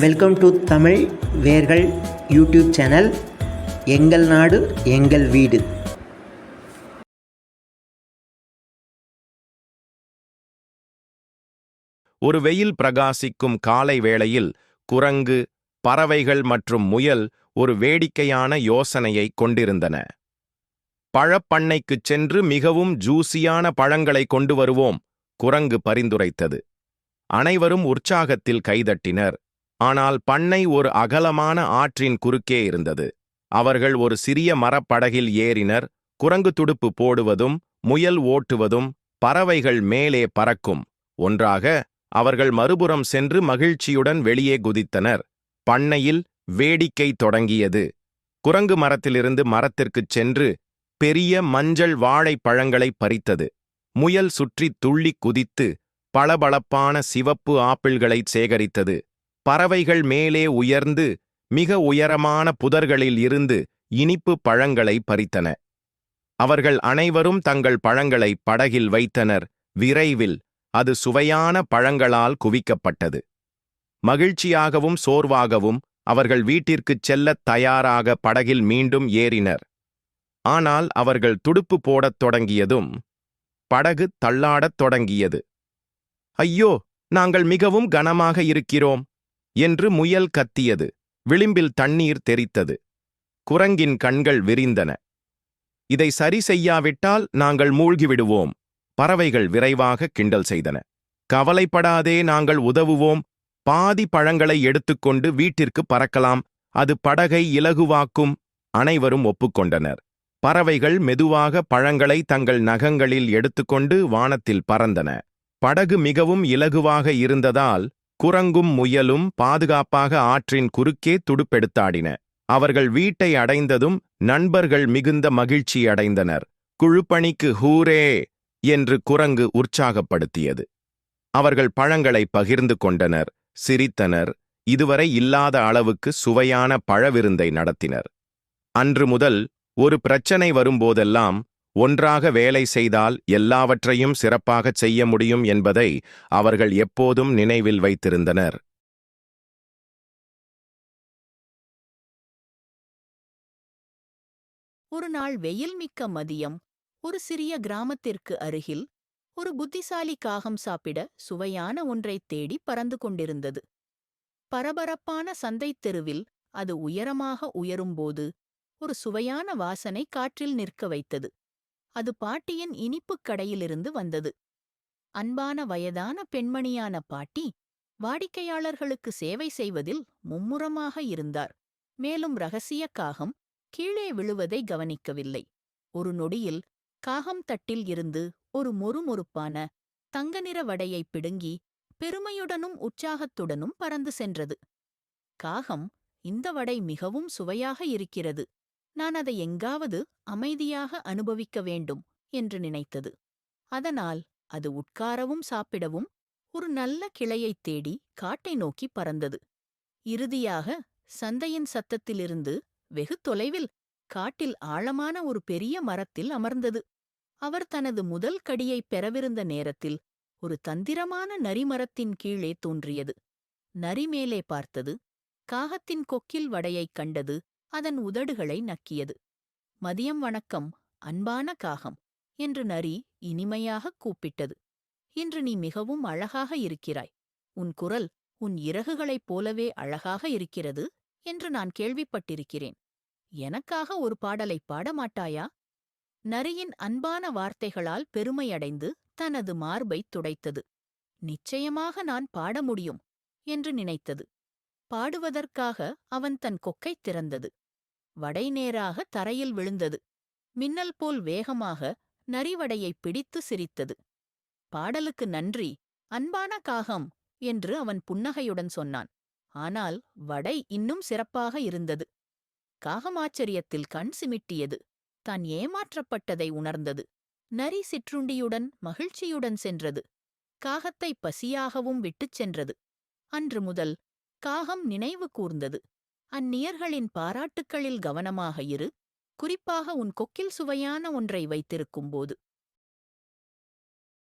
Welcome to Tamil வேர்கள் YouTube channel. எங்கள் நாடு எங்கள் வீடு. ஒரு வெயில் பிரகாசிக்கும் காலை வேளையில் குரங்கு, பறவைகள் மற்றும் முயல் ஒரு வேடிக்கையான யோசனையை கொண்டிருந்தன. பழப்பண்ணைக்குச் சென்று மிகவும் ஜூசியான பழங்களை கொண்டு வருவோம், குரங்கு பரிந்துரைத்தது. அனைவரும் உற்சாகத்தில் கைதட்டினர். ஆனால் பண்ணை ஒரு அகலமான ஆற்றின் குறுக்கே இருந்தது. அவர்கள் ஒரு சிறிய மரப்படகில் ஏறினர். குரங்கு துடுப்பு போடுவதும் முயல் ஓட்டுவதும் பறவைகள் மேலே பறக்கும் ஒன்றாக அவர்கள் மறுபுறம் சென்று மகிழ்ச்சியுடன் வெளியே குதித்தனர். பண்ணையில் வேடிக்கை தொடங்கியது. குரங்கு மரத்திலிருந்து மரத்திற்குச் சென்று பெரிய மஞ்சள் வாழைப்பழங்களை பறித்தது. முயல் சுற்றி துள்ளி குதித்து பளபளப்பான சிவப்பு ஆப்பிள்களை சேகரித்தது. பறவைகள் மேலே உயர்ந்து மிக உயரமான புதர்களில் இருந்து இனிப்பு பழங்களை பறித்தன. அவர்கள் அனைவரும் தங்கள் பழங்களை படகில் வைத்தனர். விரைவில் அது சுவையான பழங்களால் குவிக்கப்பட்டது. மகிழ்ச்சியாகவும் சோர்வாகவும் அவர்கள் வீட்டிற்குச் செல்லத் தயாராக படகில் மீண்டும் ஏறினர். ஆனால் அவர்கள் துடுப்பு போடத் தொடங்கியதும் படகு தள்ளாடத் தொடங்கியது. ஐயோ, நாங்கள் மிகவும் கனமாக இருக்கிறோம் என்று முயல் கத்தியது. விளிம்பில் தண்ணீர் தெறித்தது. குரங்கின் கண்கள் விரிந்தன. இதை சரி செய்யாவிட்டால் நாங்கள் மூழ்கிவிடுவோம். பறவைகள் விரைவாக கிண்டல் செய்தன. கவலைப்படாதே, நாங்கள் உதவுவோம். பாதி பழங்களை எடுத்துக்கொண்டு வீட்டிற்கு பறக்கலாம். அது படகை இலகுவாக்கும். அனைவரும் ஒப்புக்கொண்டனர். பறவைகள் மெதுவாக பழங்களை தங்கள் நகங்களில் எடுத்துக்கொண்டு வானத்தில் பறந்தன. படகு மிகவும் இலகுவாக இருந்ததால் குரங்கும் முயலும் பாதுகாப்பாக ஆற்றின் குறுக்கே துடுப்பெடுத்தாடின. அவர்கள் வீட்டை அடைந்ததும் நண்பர்கள் மிகுந்த மகிழ்ச்சி அடைந்தனர். குழுப்பணிக்கு ஹூரே என்று குரங்கு உற்சாகப்படுத்தியது. அவர்கள் பழங்களை பகிர்ந்து கொண்டனர், சிரித்தனர். இதுவரை இல்லாத அளவுக்கு சுவையான பழவிருந்தை நடத்தினர். அன்று முதல் ஒரு பிரச்சனை வரும்போதெல்லாம் ஒன்றாக வேலை செய்தால் எல்லாவற்றையும் சிறப்பாகச் செய்ய முடியும் என்பதை அவர்கள் எப்போதும் நினைவில் வைத்திருந்தனர். ஒரு நாள் வெயில் மிக்க மதியம், ஒரு சிறிய கிராமத்திற்கு அருகில் ஒரு புத்திசாலி காகம் சாப்பிட சுவையான ஒன்றைத் தேடி பறந்து கொண்டிருந்தது. பரபரப்பான சந்தைத் தெருவில் அது உயரமாக உயரும்போது ஒரு சுவையான வாசனை காற்றில் நிற்க வைத்தது. அது பாட்டியின் இனிப்புக் கடையிலிருந்து வந்தது. அன்பான வயதான பெண்மணியான பாட்டி வாடிக்கையாளர்களுக்கு சேவை செய்வதில் மும்முரமாக இருந்தார். மேலும் ரகசிய காகம் கீழே விழுவதை கவனிக்கவில்லை. ஒரு நொடியில் காகம் தட்டில் இருந்து ஒரு மொறுமொறுப்பான தங்க நிற வடையை பிடுங்கி பெருமையுடனும் உற்சாகத்துடனும் பறந்து சென்றது. காகம், இந்த வடை மிகவும் சுவையாக இருக்கிறது. நான் அதை எங்காவது அமைதியாக அனுபவிக்க வேண்டும் என்று நினைத்தது. அதனால் அது உட்காரவும் சாப்பிடவும் ஒரு நல்ல கிளையைத் தேடி காட்டை நோக்கி பறந்தது. இறுதியாக சந்தையின் சத்தத்திலிருந்து வெகு தொலைவில் காட்டில் ஆழமான ஒரு பெரிய மரத்தில் அமர்ந்தது. அவர் தனது முதல் கடியைப் பெறவிருந்த நேரத்தில் ஒரு தந்திரமான நரிமரத்தின் கீழே தோன்றியது. நரி மேலே பார்த்தது. காகத்தின் கொக்கில் வடையைக் கண்டது. அதன் உதடுகளை நக்கியது. மதியம் வணக்கம், அன்பான காகம் என்று நரி இனிமையாகக் கூப்பிட்டது. இன்று நீ மிகவும் அழகாக இருக்கிறாய். உன் குரல் உன் இறகுகளைப் போலவே அழகாக இருக்கிறது என்று நான் கேள்விப்பட்டிருக்கிறேன். எனக்காக ஒரு பாடலைப் பாட மாட்டாயா? நரியின் அன்பான வார்த்தைகளால் பெருமையடைந்து தனது மார்பைத் துடைத்தது. நிச்சயமாக நான் பாட முடியும் என்று நினைத்தது. பாடுவதற்காக அவன் தன் கொக்கைத் திறந்தது. வடை நேராக தரையில் விழுந்தது. மின்னல் போல் வேகமாக நரிவடையைப் பிடித்து சிரித்தது. பாடலுக்கு நன்றி, அன்பான காகம் என்று அவன் புன்னகையுடன் சொன்னான். ஆனால் வடை இன்னும் சிறப்பாக இருந்தது. காகம் ஆச்சரியத்தில் கண் சிமிட்டியது. தான் ஏமாற்றப்பட்டதை உணர்ந்தது. நரி சிற்றுண்டியுடன் மகிழ்ச்சியுடன் சென்றது. காகத்தை பசியாகவும் விட்டுச் சென்றது. அன்று முதல் காகம் நினைவு கூர்ந்தது. அந்நியர்களின் பாராட்டுக்களில் கவனமாக இரு, குறிப்பாக உன் கொக்கில் சுவையான ஒன்றை வைத்திருக்கும்போது.